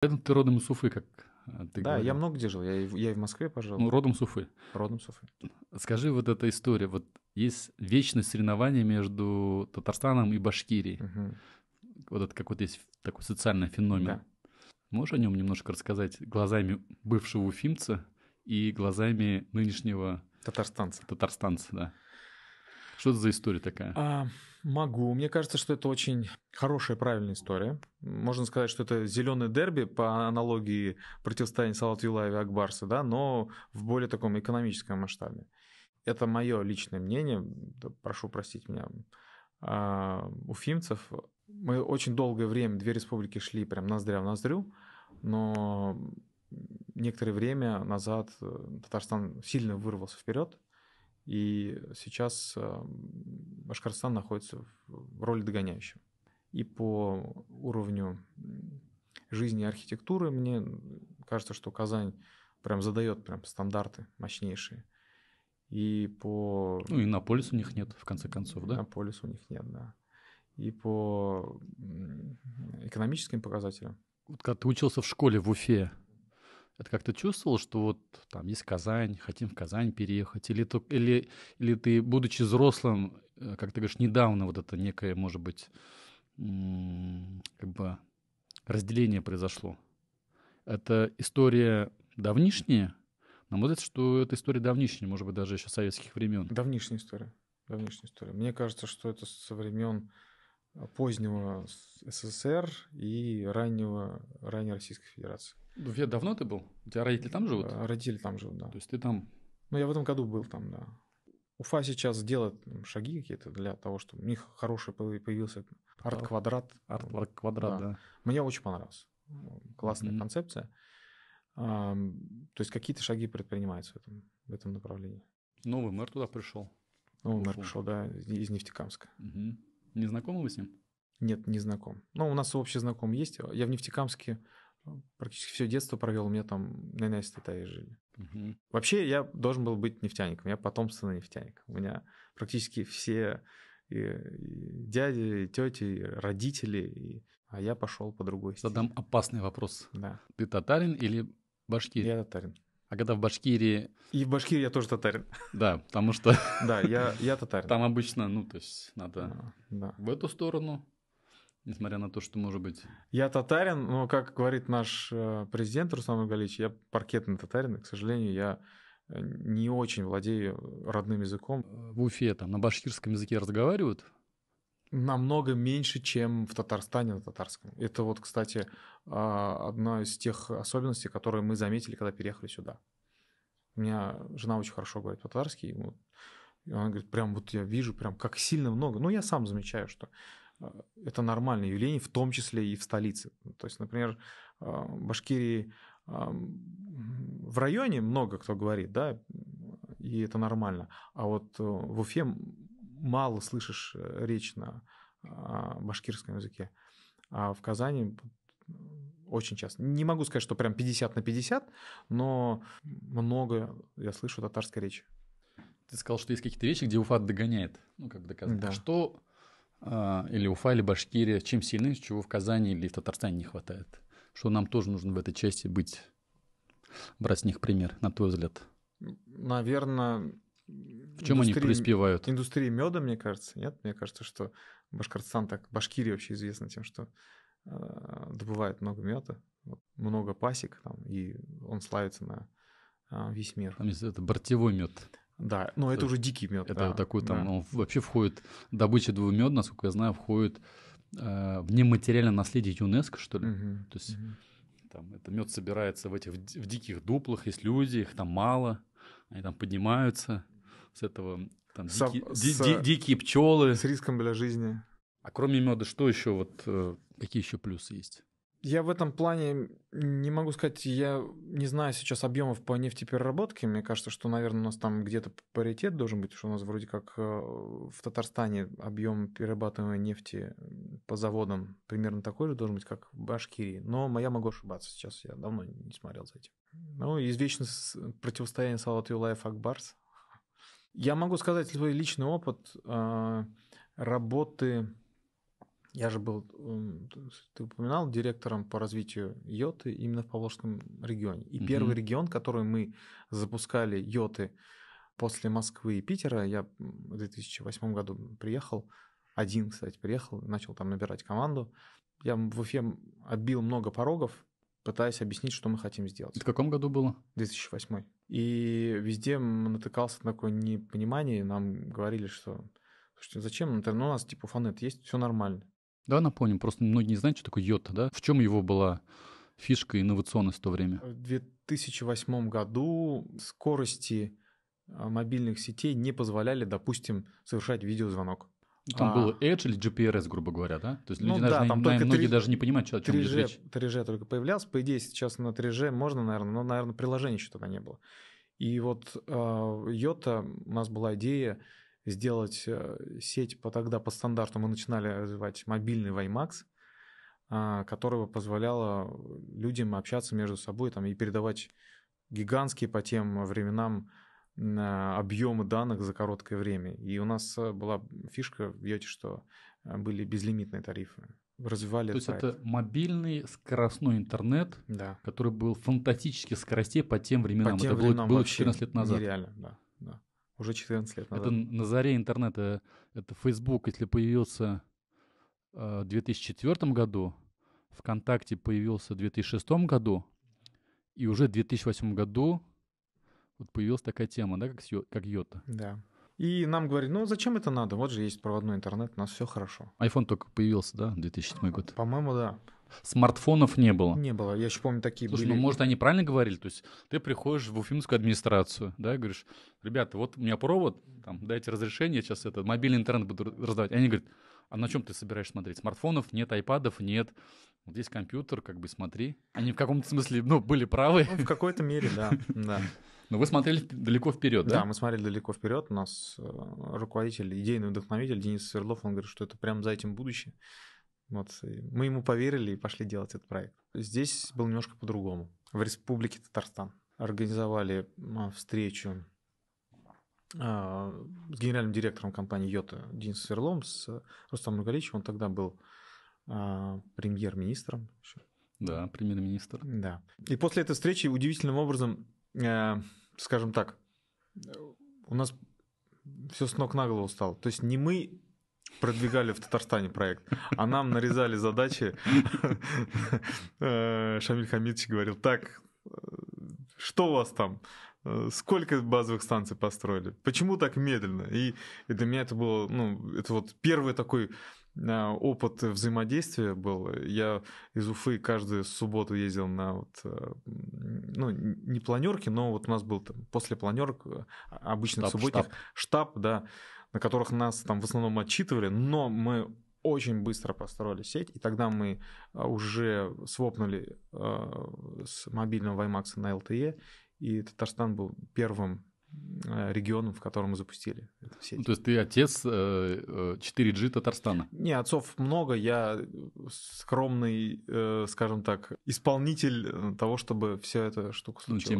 Ты родом из Уфы, как ты Да, я говорил. много где жил. Я и в Москве пожил, Ну, родом с Уфы. родом с Уфы. Скажи, вот эта история. Вот есть вечное соревнование между Татарстаном и Башкирией. Мгм. Вот это какой-то есть такой социальный феномен. Да. Можешь о нем немножко рассказать глазами бывшего уфимца и глазами нынешнего Татарстанцы. татарстанца, да? Что это за история такая? Могу. Мне кажется, что это очень хорошая, правильная история. Можно сказать, что это зеленый дерби по аналогии противостояния Салавата Юлаева и Акбарса, да, но в более таком экономическом масштабе. Это мое личное мнение, да, прошу простить меня, уфимцев. Мы очень долгое время, две республики шли прям ноздря в ноздрю, но некоторое время назад Татарстан сильно вырвался вперед, и сейчас Башкортостан находится в роли догоняющего. И по уровню жизни и архитектуры мне кажется, что Казань прям задает прям стандарты мощнейшие. И по Ну, и на полис у них нет, в конце концов, да? Иннополису у них нет, да. И по экономическим показателям. Вот когда ты учился в школе в Уфе, это как ты чувствовал, что вот там есть Казань, хотим в Казань переехать? Или ты, будучи взрослым, как ты говоришь, недавно вот это некое, может быть, как бы разделение произошло? Это история давнишняя? На мой взгляд, что это история давнишняя, может быть, даже еще советских времен. Давнишняя история. Давнишняя история. Мне кажется, что это со времен позднего СССР и ранней Российской Федерации. В Уфе давно ты был? У тебя родители там живут? Родители там живут, да. То есть ты там... Ну, я в этом году был там, да. Уфа сейчас делает шаги какие-то для того, чтобы у них хороший появился арт-квадрат. Арт-квадрат, да. Мне очень понравился. Классная Мгм. концепция. То есть какие-то шаги предпринимаются в этом направлении. Новый мэр туда пришел. Ну, в мэр Уфу. пришел, да, из Нефтекамска. Мгм. Не знакомы вы с ним? Нет, не знаком. Ну, у нас общий знакомый есть. Я в Нефтекамске практически все детство провел. У меня там на Тае жили. Мгм. Вообще, я должен был быть нефтяником. Я потомственный нефтяник. У меня практически все и дяди, и тети, и родители. А я пошел по другой стезе. Задам опасный вопрос. Да, Ты татарин или башкирь? я татарин. А когда в Башкирии... И в Башкирии я тоже татарин. Да, потому что Да, я татарин. там обычно, ну, то есть надо Да. в эту сторону, несмотря на то, что, может быть... Я татарин, но, как говорит наш президент Руслан Галич, я паркетный татарин, и, к сожалению, я не очень владею родным языком. В Уфе там на башкирском языке разговаривают? Намного меньше, чем в Татарстане на татарском. Это вот, кстати, одна из тех особенностей, которые мы заметили, когда переехали сюда. У меня жена очень хорошо говорит по-татарски, и она говорит, прям вот я вижу, прям как сильно много. Ну, я сам замечаю, что это нормальное явление, в том числе и в столице. То есть, например, в Башкирии в районе много кто говорит, да, и это нормально. А вот в Уфе мало слышишь речь на башкирском языке. А в Казани очень часто. Не могу сказать, что прям 50 на 50, но много я слышу татарской речи. Ты сказал, что есть какие-то вещи, где Уфа догоняет. Ну, как доказать. Да. А что или Уфа, или Башкирия, чем сильны, чего в Казани или в Татарстане не хватает? Что нам тоже нужно в этой части быть, брать с них пример, на твой взгляд? Наверное, в чем они преуспевают? Индустрия меда, мне кажется, нет? Мне кажется, что Башкортостан, Башкирия вообще известна тем, что добывает много меда, много пасек, там, и он славится на весь мир. Там есть это бортевой мед. Да, но это уже дикий мед. Это да, вот такой там, да. он вообще входит, добыча двумед, насколько я знаю, входит в нематериальное наследие ЮНЕСКО, что ли. То есть там это мед собирается в диких дуплах, есть люди, их там мало, они там поднимаются с этого, там дикие пчелы. С риском для жизни. А кроме меда, что еще, вот какие еще плюсы есть? Я в этом плане не могу сказать, я не знаю сейчас объемов по нефтепереработке. Мне кажется, что, наверное, у нас там где-то паритет должен быть, что у нас вроде как в Татарстане объем перерабатываемой нефти по заводам примерно такой же должен быть, как в Башкирии. Но я могу ошибаться сейчас, я давно не смотрел за этим. Ну, извечно противостояние Салавата Юлаев Акбарс. Я могу сказать свой личный опыт работы Я же был, ты упоминал, директором по развитию Йоты именно в Поволжском регионе. И первый регион, который мы запускали Йоты после Москвы и Питера, я в 2008 году приехал, один, кстати, приехал, начал там набирать команду. Я в Уфе отбил много порогов, пытаясь объяснить, что мы хотим сделать. Это в каком году было? 2008. И везде натыкался на такое непонимание, нам говорили, что слушайте, зачем? Ну, у нас типа Фонет есть, все нормально. Да, напомним, просто многие не знают, что такое Йота, да? В чем его была фишка и инновационность в то время? В 2008 году скорости мобильных сетей не позволяли, допустим, совершать видеозвонок. Там был Edge или GPRS, грубо говоря, да? То есть люди только многие даже не понимают, о чем идет речь. 3G только появлялся. По идее, сейчас на 3G можно, наверное, но, наверное, приложения еще тогда не было. И вот Йота, у нас была идея сделать сеть тогда по стандарту. Мы начинали развивать мобильный WiMAX, которая позволяла людям общаться между собой там, и передавать гигантские по тем временам объемы данных за короткое время. И у нас была фишка в Йоте, что были безлимитные тарифы. Развивали То есть это мобильный скоростной интернет, да, который был фантастических скоростей по тем временам. По тем это временам было 14 лет назад. Нереально, да. Уже 14 лет назад. Это на заре интернета. Это Facebook, если появился в 2004 году, ВКонтакте появился в 2006 году, и уже в 2008 году вот появилась такая тема, да, как Йота. Да. И нам говорят, ну зачем это надо? Вот же есть проводной интернет, у нас все хорошо. iPhone только появился, да, в 2007 год? По-моему, да. Смартфонов не было. Не было. Я еще помню, такие Слушай, были. ну, может, они правильно говорили? То есть ты приходишь в уфимскую администрацию, да, и говоришь, ребята, вот у меня провод, там, дайте разрешение, сейчас это, мобильный интернет буду раздавать. И они говорят, а на чем ты собираешься смотреть? Смартфонов нет, айпадов нет. Вот здесь компьютер, как бы смотри. Они в каком-то смысле, были правы. Ну, в какой-то мере, да. Но вы смотрели далеко вперед, да? Да, мы смотрели далеко вперед. У нас руководитель, идейный вдохновитель Денис Свердлов, он говорит, что это прям за этим будущее. Вот. Мы ему поверили и пошли делать этот проект. Здесь было немножко по-другому. В Республике Татарстан организовали встречу с генеральным директором компании Йота Денисом Сверлом, с Рустамом Нургалиевичем. Он тогда был премьер-министром. Да, премьер-министр. Да. И после этой встречи удивительным образом, скажем так, у нас все с ног на голову стало. То есть не мы продвигали в Татарстане проект, а нам нарезали задачи. Шамиль Хамидович говорил, так, что у вас там? Сколько базовых станций построили? Почему так медленно? И для меня это было, это вот первый такой опыт взаимодействия был. Я из Уфы каждую субботу ездил на не планерки, но вот у нас был там, после планерок обычных субботних штаб, да, на которых нас там в основном отчитывали, но мы очень быстро построили сеть, и тогда мы уже свопнули с мобильного WiMAX на LTE, и Татарстан был первым регионом, в котором мы запустили эту сеть. То есть ты отец 4G Татарстана? Не, отцов много, я скромный, скажем так, исполнитель того, чтобы вся эта штука случилась.